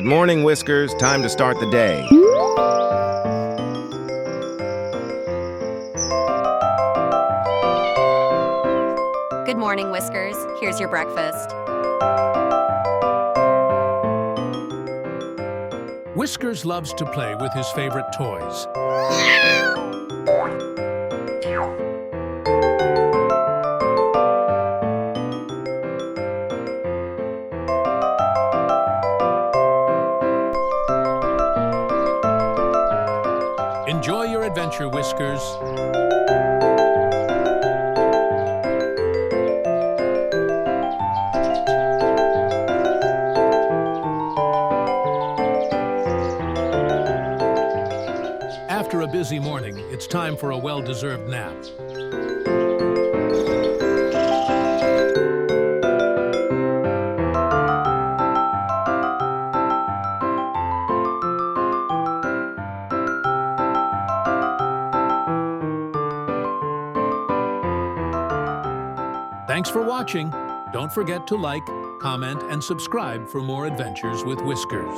Good morning, Whiskers. Time to start the day. Good morning, Whiskers. Here's your breakfast. Whiskers loves to play with his favorite toys. Enjoy your adventure, Whiskers. After a busy morning, it's time for a well-deserved nap. Thanks for watching. Don't forget to like, comment, and subscribe for more adventures with Whiskers.